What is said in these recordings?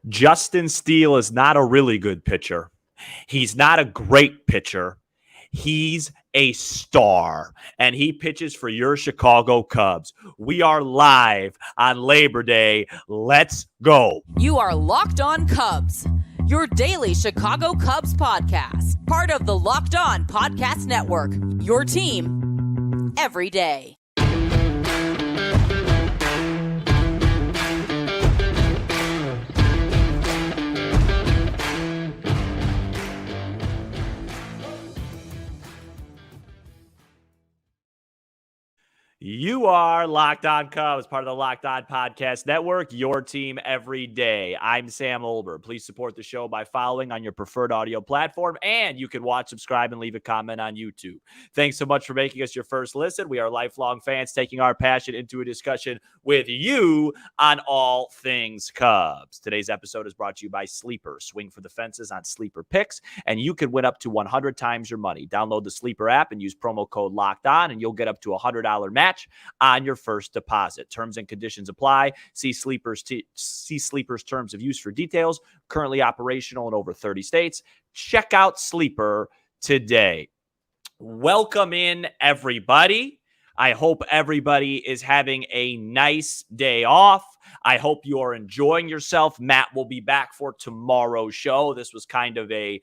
Justin Steele is not a really good pitcher. He's not a great pitcher. He's a star, and he pitches for your Chicago Cubs. We are live on Labor Day. Let's go. You are Locked On Cubs, your daily Chicago Cubs podcast, part of the Locked On Podcast Network, your team every day. You are Locked On Cubs, part of the Locked On Podcast Network, your team every day. I'm Sam Olber. Please support the show by following on your preferred audio platform, and you can watch, subscribe, and leave a comment on YouTube. Thanks so much for making us your first listen. We are lifelong fans taking our passion into a discussion with you on all things Cubs. Today's episode is brought to you by Sleeper. Swing for the fences on Sleeper picks, and you could win up to 100 times your money. Download the Sleeper app and use promo code Locked On, and you'll get up to a $100 match on your first deposit. Terms and conditions apply. See Sleeper's terms of use for details. Currently operational in over 30 states. Check out Sleeper today. Welcome in, everybody. I hope everybody is having a nice day off. I hope you are enjoying yourself. Matt will be back for tomorrow's show. This was kind of a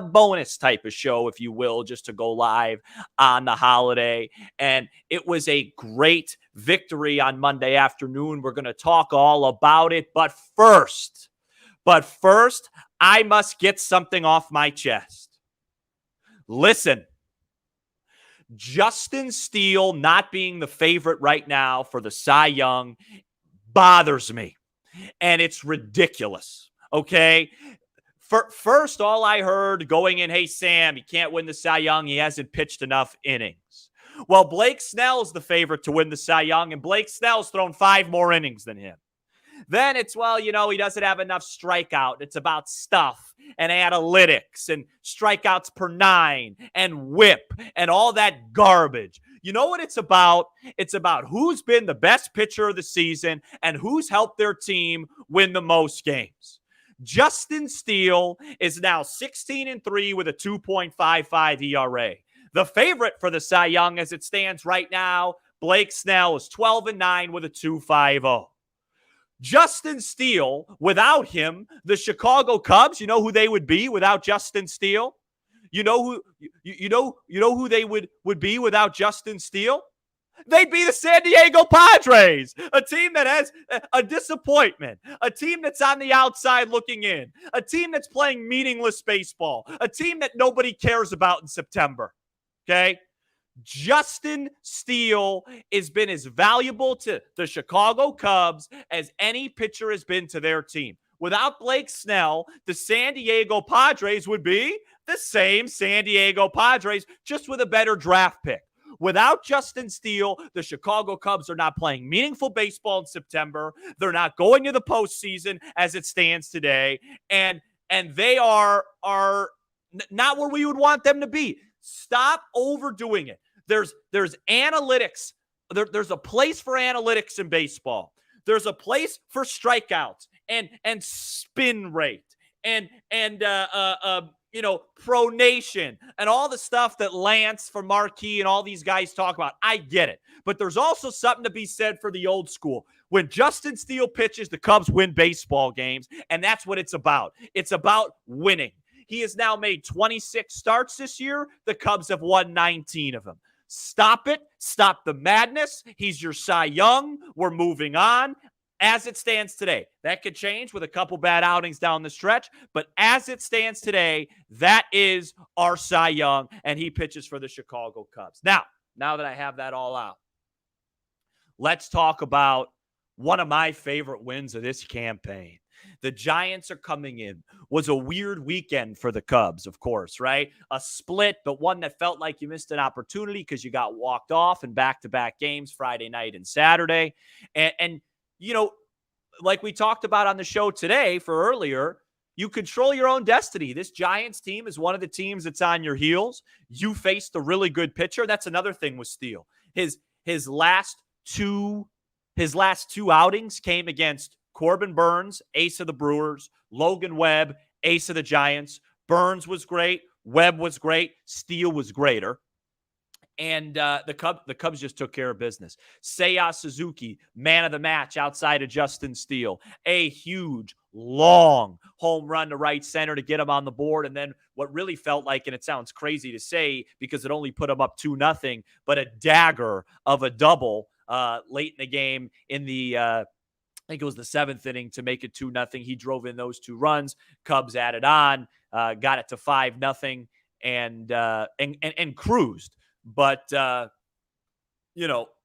bonus type of show, if you will, just to go live on the holiday. And it was a great victory on Monday afternoon. We're going to talk all about it. But first, I must get something off my chest. Listen, Justin Steele not being the favorite right now for the Cy Young bothers me. And it's ridiculous. Okay? First, all I heard going in, hey, Sam, he can't win the Cy Young. He hasn't pitched enough innings. Well, Blake Snell's the favorite to win the Cy Young, and Blake Snell's thrown 5 more innings than him. Then it's, well, he doesn't have enough strikeout. It's about stuff and analytics and strikeouts per 9 and whip and all that garbage. You know what it's about? It's about who's been the best pitcher of the season and who's helped their team win the most games. Justin Steele is now 16-3 with a 2.55 ERA. The favorite for the Cy Young as it stands right now, Blake Snell, is 12-9 with a 2.50. Justin Steele, without him, the Chicago Cubs, you know who they would be without Justin Steele? You know who they would be without Justin Steele? They'd be the San Diego Padres, a team that has a disappointment, a team that's on the outside looking in, a team that's playing meaningless baseball, a team that nobody cares about in September, okay? Justin Steele has been as valuable to the Chicago Cubs as any pitcher has been to their team. Without Blake Snell, the San Diego Padres would be the same San Diego Padres, just with a better draft pick. Without Justin Steele, the Chicago Cubs are not playing meaningful baseball in September. They're not going to the postseason as it stands today. And they are not where we would want them to be. Stop overdoing it. There's analytics. There's a place for analytics in baseball. There's a place for strikeouts and spin rate and pronation and all the stuff that Lance for Marquee and all these guys talk about. I get it. But there's also something to be said for the old school. When Justin Steele pitches, the Cubs win baseball games, and that's what it's about. It's about winning. He has now made 26 starts this year. The Cubs have won 19 of them. Stop it. Stop the madness. He's your Cy Young. We're moving on. As it stands today, that could change with a couple bad outings down the stretch. But as it stands today, that is our Cy Young, and he pitches for the Chicago Cubs. Now that I have that all out, let's talk about one of my favorite wins of this campaign. The Giants are coming in. Was a weird weekend for the Cubs, of course, right? A split, but one that felt like you missed an opportunity because you got walked off in back-to-back games Friday night and Saturday. And like we talked about on the show today for earlier, you control your own destiny. This Giants team is one of the teams that's on your heels. You faced a really good pitcher. That's another thing with Steele. His last two outings came against Corbin Burnes, ace of the Brewers. Logan Webb, ace of the Giants. Burnes was great. Webb was great. Steele was greater. And the Cubs just took care of business. Seiya Suzuki, man of the match outside of Justin Steele. A huge, long home run to right center to get him on the board. And then what really felt like, and it sounds crazy to say because it only put him up 2-0, but a dagger of a double late in the game in the I think it was the 7th inning to make it 2-0. He drove in those 2 runs. Cubs added on, got it to 5-0, and cruised. But,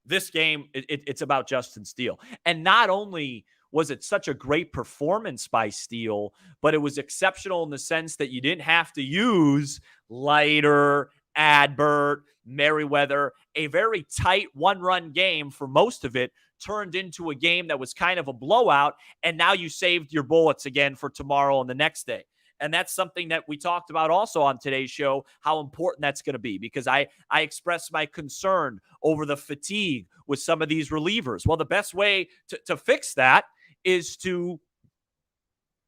this game, it's about Justin Steele. And not only was it such a great performance by Steele, but it was exceptional in the sense that you didn't have to use Leiter, Adbert, Merriweather. A very tight 1-run game for most of it turned into a game that was kind of a blowout, and now you saved your bullets again for tomorrow and the next day. And that's something that we talked about also on today's show, how important that's going to be, because I expressed my concern over the fatigue with some of these relievers. Well, the best way to fix that is to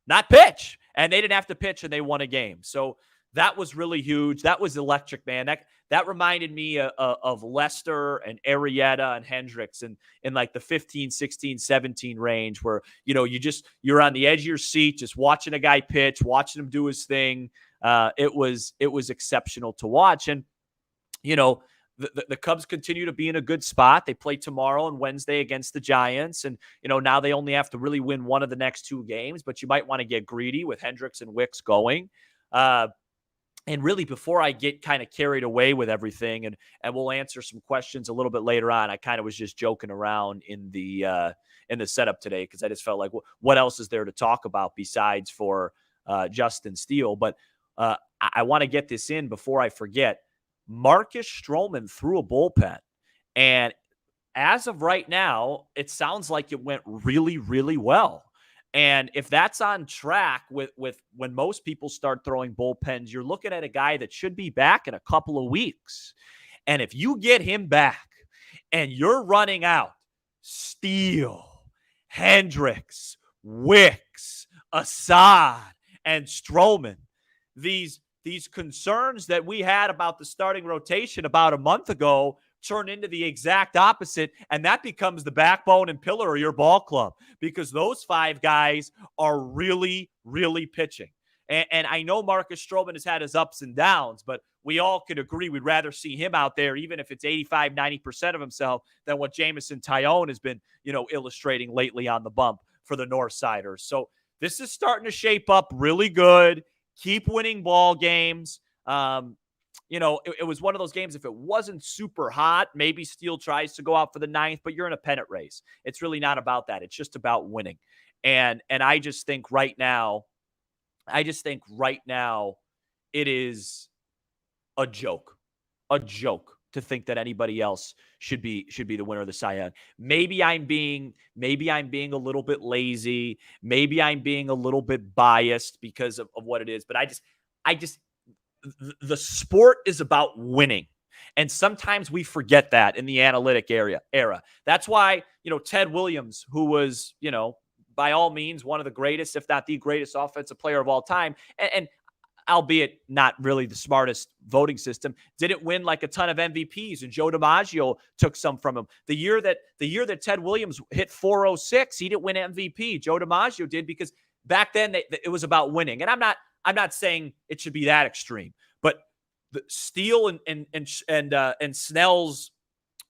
not pitch. And they didn't have to pitch, and they won a game. So that was really huge. That was electric, man. That reminded me of Lester and Arrieta and Hendricks in like the 15, 16, 17 range where, you're on the edge of your seat, just watching a guy pitch, watching him do his thing. It was exceptional to watch. And, the Cubs continue to be in a good spot. They play tomorrow and Wednesday against the Giants. And, now they only have to really win one of the next 2 games, but you might want to get greedy with Hendricks and Wicks going. And really, before I get kind of carried away with everything, and we'll answer some questions a little bit later on, I kind of was just joking around in the setup today because I just felt like, what else is there to talk about besides for Justin Steele? But I want to get this in before I forget. Marcus Stroman threw a bullpen, and as of right now, it sounds like it went really, really well. And if that's on track with when most people start throwing bullpens, you're looking at a guy that should be back in a couple of weeks. And if you get him back and you're running out Steele, Hendricks, Wicks, Assad, and Stroman, these concerns that we had about the starting rotation about a month ago turn into the exact opposite, and that becomes the backbone and pillar of your ball club because those 5 guys are really, really pitching. And I know Marcus Stroman has had his ups and downs, but we all could agree we'd rather see him out there, even if it's 85, 90% of himself, than what Jameson Taillon has been, illustrating lately on the bump for the Northsiders. So this is starting to shape up really good. Keep winning ball games. It was one of those games, if it wasn't super hot, maybe Steele tries to go out for the 9th, but you're in a pennant race. It's really not about that. It's just about winning. And I just think right now, it is a joke to think that anybody else should be the winner of the Cy Young. Maybe I'm being a little bit lazy. Maybe I'm being a little bit biased because of what it is. But I just the sport is about winning. And sometimes we forget that in the analytic era. That's why, Ted Williams, who was, by all means, one of the greatest, if not the greatest offensive player of all time, and albeit not really the smartest voting system, didn't win like a ton of MVPs, and Joe DiMaggio took some from him. The year that Ted Williams hit 406, he didn't win MVP. Joe DiMaggio did because back then it was about winning. And I'm not saying it should be that extreme, but the Steele and Snell's,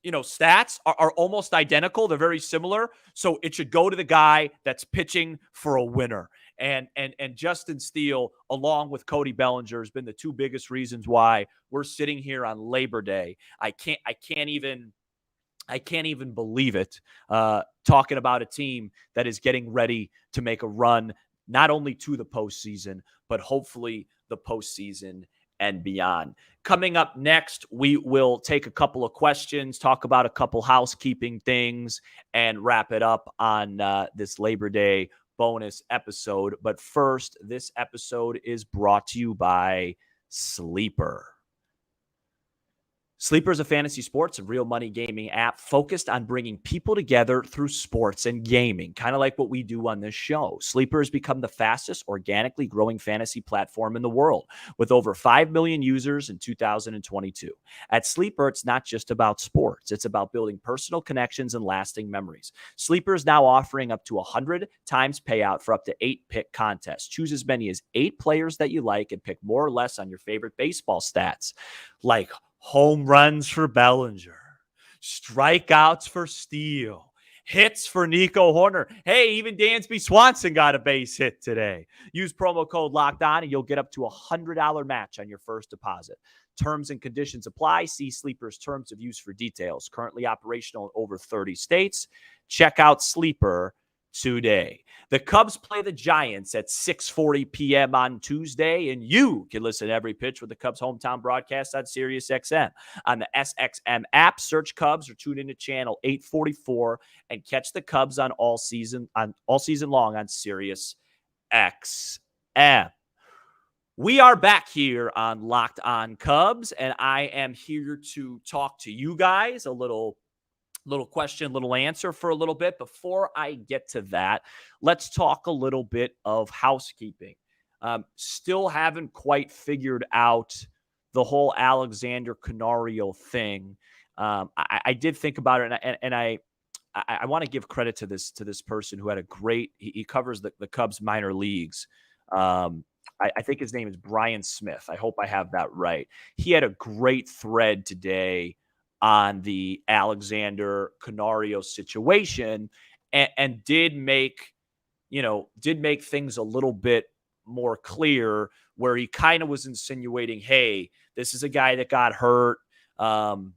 stats are almost identical. They're very similar. So it should go to the guy that's pitching for a winner. And Justin Steele, along with Cody Bellinger, has been the 2 biggest reasons why we're sitting here on Labor Day. I can't even believe it. Talking about a team that is getting ready to make a run, not only to the postseason, but hopefully the postseason and beyond. Coming up next, we will take a couple of questions, talk about a couple housekeeping things, and wrap it up on this Labor Day bonus episode. But first, this episode is brought to you by Sleeper. Sleeper is a fantasy sports and real money gaming app focused on bringing people together through sports and gaming, kind of like what we do on this show. Sleeper has become the fastest organically growing fantasy platform in the world, with over 5 million users in 2022. At Sleeper, it's not just about sports. It's about building personal connections and lasting memories. Sleeper is now offering up to 100 times payout for up to 8 pick contests. Choose as many as 8 players that you like and pick more or less on your favorite baseball stats, like home runs for Bellinger, strikeouts for Steele, hits for Nico Horner. Hey, even Dansby Swanson got a base hit today. Use promo code Locked On and you'll get up to $100 match on your first deposit. Terms and conditions apply. See Sleeper's terms of use for details. Currently operational in over 30 states. Check out Sleeper today. The Cubs play the Giants at 6:40 p.m. on Tuesday, and you can listen to every pitch with the Cubs hometown broadcast on Sirius XM. On the SXM app, search Cubs or tune into channel 844 and catch the Cubs on all season long on Sirius XM. We are back here on Locked On Cubs, and I am here to talk to you guys a little question, little answer for a little bit. Before I get to that, let's talk a little bit of housekeeping. Still haven't quite figured out the whole Alexander Canario thing. I did think about it, and I want to give credit to this person who had a great. He covers the Cubs minor leagues. I think his name is Brian Smith. I hope I have that right. He had a great thread today on the Alexander Canario situation, and did make things a little bit more clear, where he kind of was insinuating, hey, this is a guy that got hurt, and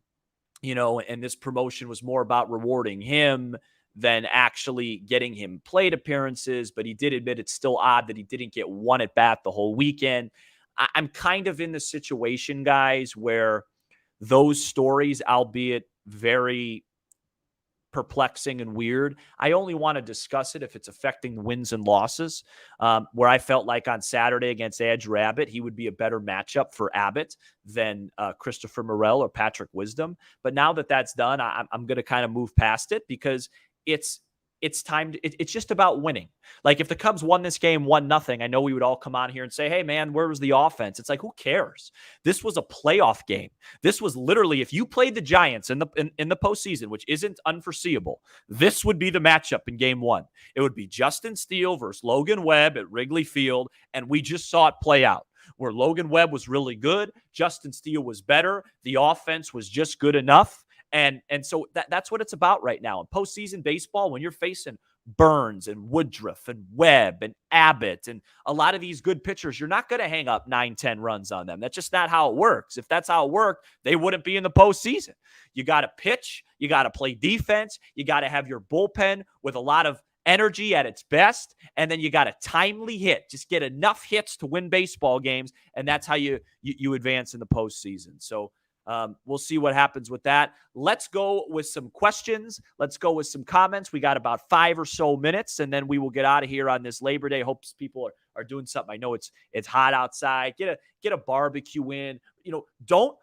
this promotion was more about rewarding him than actually getting him plate appearances. But he did admit it's still odd that he didn't get one at bat the whole weekend. I'm kind of in the situation, guys, where those stories, albeit very perplexing and weird, I only want to discuss it if it's affecting the wins and losses, where I felt like on Saturday against Andrew Abbott, he would be a better matchup for Abbott than Christopher Morel or Patrick Wisdom. But now that that's done, I'm going to kind of move past it, because it's time. It's just about winning. Like, if the Cubs won this game 1-0, I know we would all come on here and say, hey, man, where was the offense? It's like, who cares? This was a playoff game. This was literally, if you played the Giants in the postseason, which isn't unforeseeable, this would be the matchup in game 1. It would be Justin Steele versus Logan Webb at Wrigley Field, and we just saw it play out, where Logan Webb was really good, Justin Steele was better, the offense was just good enough. And so that's what it's about right now. In postseason baseball, when you're facing Burns and Woodruff and Webb and Abbott and a lot of these good pitchers, you're not going to hang up 9-10 runs on them. That's just not how it works. If that's how it worked, they wouldn't be in the postseason. You got to pitch. You got to play defense. You got to have your bullpen with a lot of energy at its best. And then you got a timely hit. Just get enough hits to win baseball games. And that's how you advance in the postseason. So we'll see what happens with that. Let's go with some questions. Let's go with some comments. We got about 5 or so minutes, and then we will get out of here on this Labor Day. Hope people are doing something. I know it's hot outside. Get a barbecue in. Don't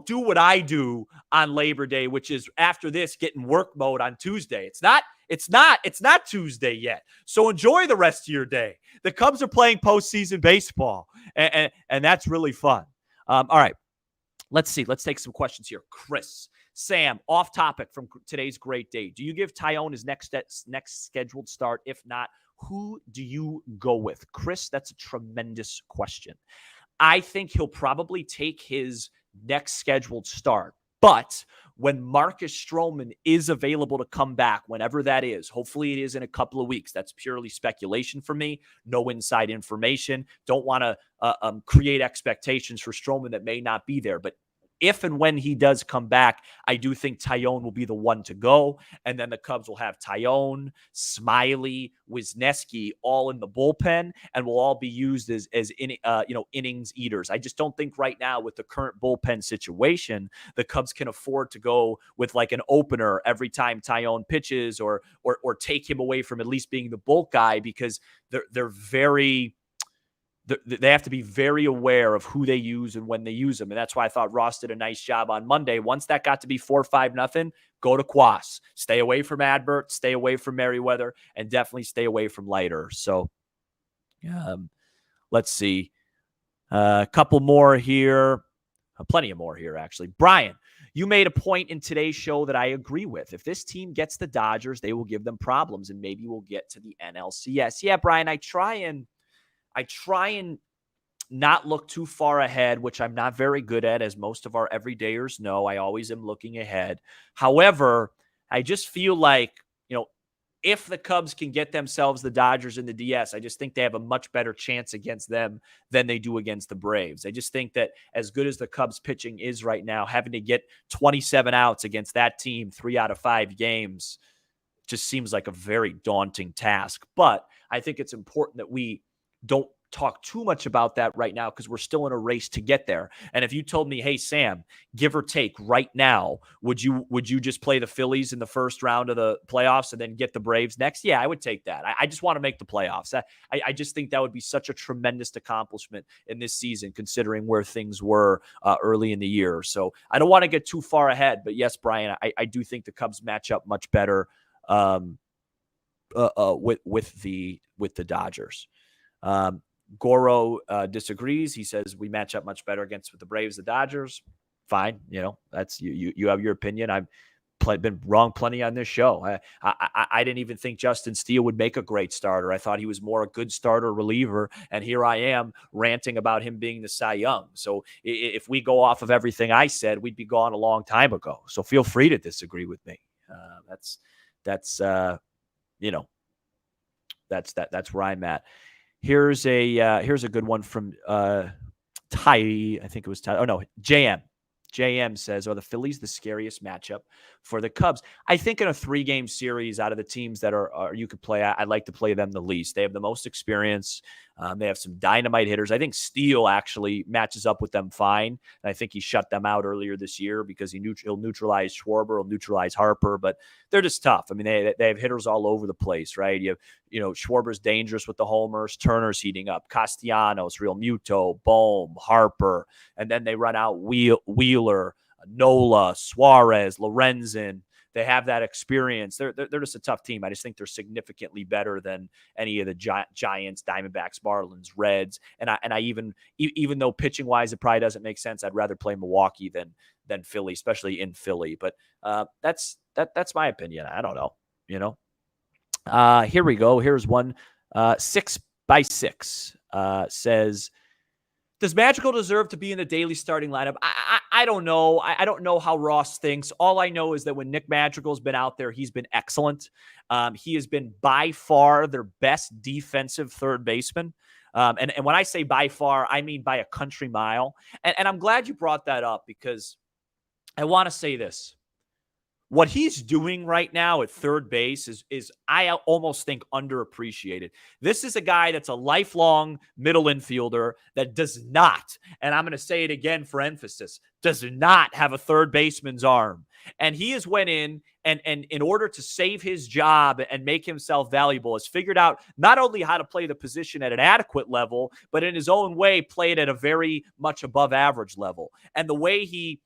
do what I do on Labor Day, which is after this get in work mode on Tuesday. It's not Tuesday yet. So enjoy the rest of your day. The Cubs are playing postseason baseball, and that's really fun. All right. Let's see. Let's take some questions here. Chris, Sam, off topic from today's great day. Do you give Tyone his next scheduled start? If not, who do you go with? Chris, that's a tremendous question. I think he'll probably take his next scheduled start. But when Marcus Stroman is available to come back, whenever that is, hopefully it is in a couple of weeks. That's purely speculation for me. No inside information. Don't want to create expectations for Stroman that may not be there. But if and when he does come back, I do think Tyone will be the one to go. And then the Cubs will have Tyone, Smiley, Wisniewski all in the bullpen, and will all be used as innings eaters. I just don't think right now, with the current bullpen situation, the Cubs can afford to go with like an opener every time Tyone pitches, or take him away from at least being the bulk guy, because they're very they have to be very aware of who they use and when they use them. And that's why I thought Ross did a nice job on Monday. Once that got to be 4-5-0, go to Quas. Stay away from Adbert, stay away from Merriweather, and definitely stay away from Leiter. So let's see. A couple more here. Plenty of more here, actually. Brian, you made a point in today's show that I agree with. If this team gets the Dodgers, they will give them problems, and maybe we'll get to the NLCS. Yeah, Brian, I try and not look too far ahead, which I'm not very good at, as most of our everydayers know. I always am looking ahead. However, I just feel like, if the Cubs can get themselves the Dodgers in the DS, I just think they have a much better chance against them than they do against the Braves. I just think that as good as the Cubs pitching is right now, having to get 27 outs against that team 3 out of 5 games just seems like a very daunting task. But I think it's important that we don't talk too much about that right now because we're still in a race to get there. And if you told me, hey, Sam, give or take right now, would you just play the Phillies in the first round of the playoffs and then get the Braves next? Yeah, I would take that. I just want to make the playoffs. I just think that would be such a tremendous accomplishment in this season, considering where things were early in the year. So I don't want to get too far ahead, but yes, Brian, I do think the Cubs match up much better with the Dodgers. Goro disagrees. He says we match up much better with the Braves, the Dodgers. Fine, that's you have your opinion. I've been wrong plenty on this show. I didn't even think Justin Steele would make a great starter. I thought he was more a good starter reliever, and here I am ranting about him being the Cy Young. So if we go off of everything I said, we'd be gone a long time ago. So feel free to disagree with me. That's where I'm at. Here's a good one from Ty. I think it was Ty. Oh no, JM. JM says, are the Phillies the scariest matchup for the Cubs? I think in a 3-game series, out of the teams that are you could play, I'd like to play them the least. They have the most experience. They have some dynamite hitters. I think Steele actually matches up with them fine. And I think he shut them out earlier this year because he'll neutralize Schwarber, he'll neutralize Harper, but they're just tough. I mean, they have hitters all over the place, right? You have, Schwarber's dangerous with the homers. Turner's heating up. Castellanos, Real Muto, Bohm, Harper. And then they run out Wheeler, Nola, Suarez, Lorenzen. They have that experience. They're just a tough team. I just think they're significantly better than any of the Giants, Diamondbacks, Marlins, Reds. And I even though pitching wise it probably doesn't make sense, I'd rather play Milwaukee than Philly, especially in Philly. But that's my opinion. I don't know. Here we go. Here's one. 6x6 says, does Madrigal deserve to be in the daily starting lineup? I don't know. I don't know how Ross thinks. All I know is that when Nick Madrigal's been out there, he's been excellent. He has been by far their best defensive third baseman. And when I say by far, I mean by a country mile. And I'm glad you brought that up because I want to say this. What he's doing right now at third base is I almost think underappreciated. This is a guy that's a lifelong middle infielder that does not, and I'm going to say it again for emphasis, does not have a third baseman's arm. And he has went in and in order to save his job and make himself valuable, has figured out not only how to play the position at an adequate level, but in his own way, play it at a very much above average level. And the way he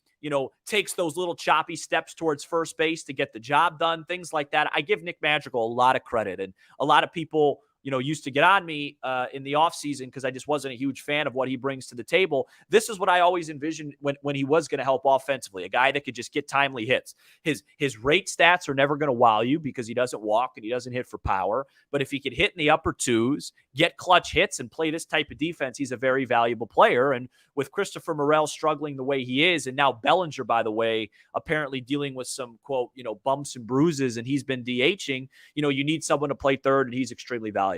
takes those little choppy steps towards first base to get the job done, things like that. I give Nick Madrigal a lot of credit. And a lot of people, used to get on me in the offseason because I just wasn't a huge fan of what he brings to the table. This is what I always envisioned when he was going to help offensively, a guy that could just get timely hits. His rate stats are never going to wow you because he doesn't walk and he doesn't hit for power. But if he could hit in the upper twos, get clutch hits, and play this type of defense, he's a very valuable player. And with Christopher Morel struggling the way he is, and now Bellinger, by the way, apparently dealing with some, quote, bumps and bruises, and he's been DHing, you need someone to play third, and he's extremely valuable.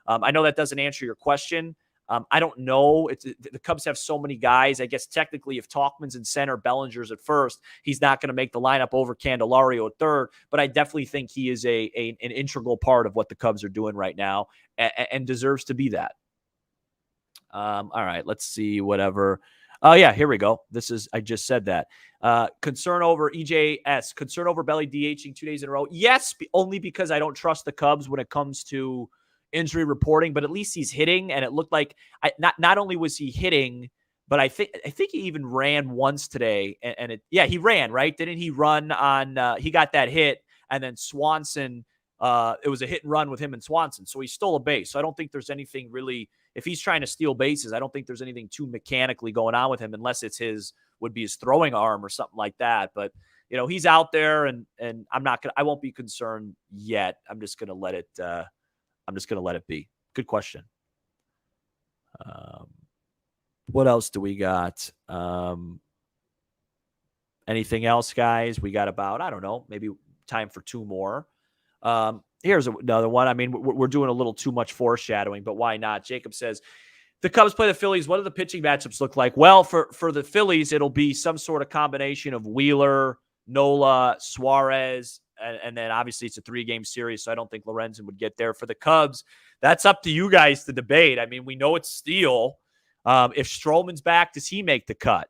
I know that doesn't answer your question. I don't know. The Cubs have so many guys. I guess technically if Tauchman's in center, Bellinger's at first, he's not going to make the lineup over Candelario at third, but I definitely think he is an integral part of what the Cubs are doing right now and deserves to be that. All right, let's see, whatever. Oh, yeah, here we go. I just said that. Concern over EJS, concern over Belly DHing 2 days in a row. Yes, only because I don't trust the Cubs when it comes to injury reporting, but at least he's hitting. And it looked like not only was he hitting, but I think he even ran once today. And he ran, right? Didn't he run on? He got that hit, and then Swanson. It was a hit and run with him and Swanson, so he stole a base. So I don't think there's anything really. If he's trying to steal bases, I don't think there's anything too mechanically going on with him, unless it's his throwing arm or something like that. But he's out there, and I won't be concerned yet. I'm just gonna let it. I'm just gonna let it be. Good question. What else do we got? Anything else, guys? We got about, I don't know, maybe time for 2 more. Here's another one. I mean, we're doing a little too much foreshadowing, but why not? Jacob says, the Cubs play the Phillies. What do the pitching matchups look like? Well, for the Phillies, it'll be some sort of combination of Wheeler, Nola, Suarez, and then obviously it's a 3-game series, so I don't think Lorenzen would get there. For the Cubs, that's up to you guys to debate. I mean, we know it's Steele. If Stroman's back, does he make the cut?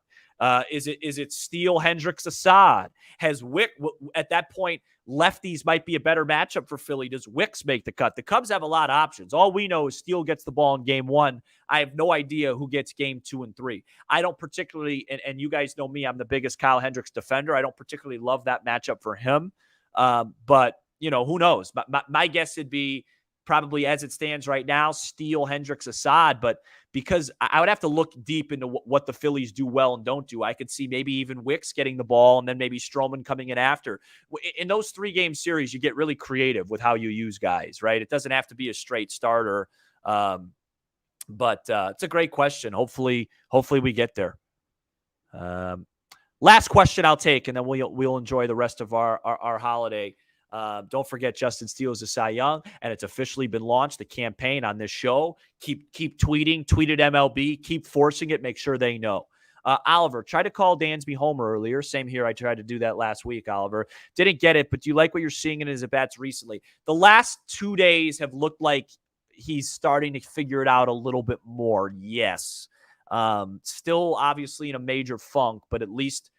Is it Steele, Hendricks, Assad? Has Wick at that point? Lefties might be a better matchup for Philly. Does Wicks make the cut? The Cubs have a lot of options. All we know is Steele gets the ball in game 1. I have no idea who gets game 2 and 3. I don't particularly, and you guys know me, I'm the biggest Kyle Hendricks defender. I don't particularly love that matchup for him. But who knows? My guess would be probably, as it stands right now, Steele, Hendricks, Assad. But because I would have to look deep into what the Phillies do well and don't do, I could see maybe even Wicks getting the ball and then maybe Stroman coming in after. In those 3-game series, you get really creative with how you use guys, right? It doesn't have to be a straight starter. But it's a great question. Hopefully we get there. Last question I'll take, and then we'll enjoy the rest of our holiday. Don't forget, Justin Steele is a Cy Young, and it's officially been launched, the campaign on this show. Keep tweeting, tweet at MLB, keep forcing it, make sure they know. Oliver, tried to call Dansby Homer earlier. Same here. I tried to do that last week, Oliver. Didn't get it, but do you like what you're seeing in his at-bats recently? The last 2 days have looked like he's starting to figure it out a little bit more. Yes. Still obviously in a major funk, but at least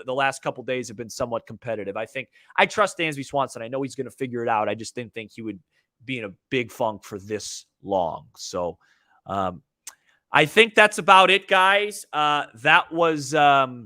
the last couple days have been somewhat competitive. I trust Dansby Swanson. I know he's going to figure it out. I just didn't think he would be in a big funk for this long. So I think that's about it, guys. That was a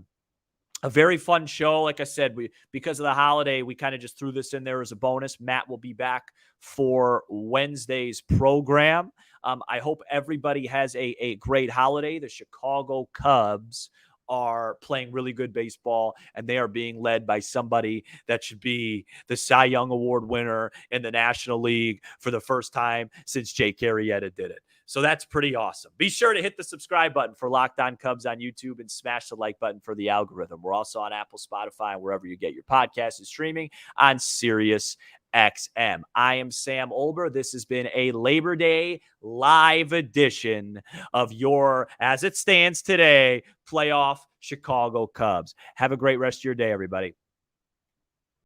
very fun show. Like I said, because of the holiday, we kind of just threw this in there as a bonus. Matt will be back for Wednesday's program. I hope everybody has a great holiday. The Chicago Cubs are playing really good baseball, and they are being led by somebody that should be the Cy Young Award winner in the National League for the first time since Jake Arrieta did it. So that's pretty awesome. Be sure to hit the subscribe button for Locked On Cubs on YouTube and smash the like button for the algorithm. We're also on Apple, Spotify, and wherever you get your podcasts and streaming on Sirius XM. I am Sam Olber. This has been a Labor Day live edition of your, as it stands today, playoff Chicago Cubs. Have a great rest of your day, everybody.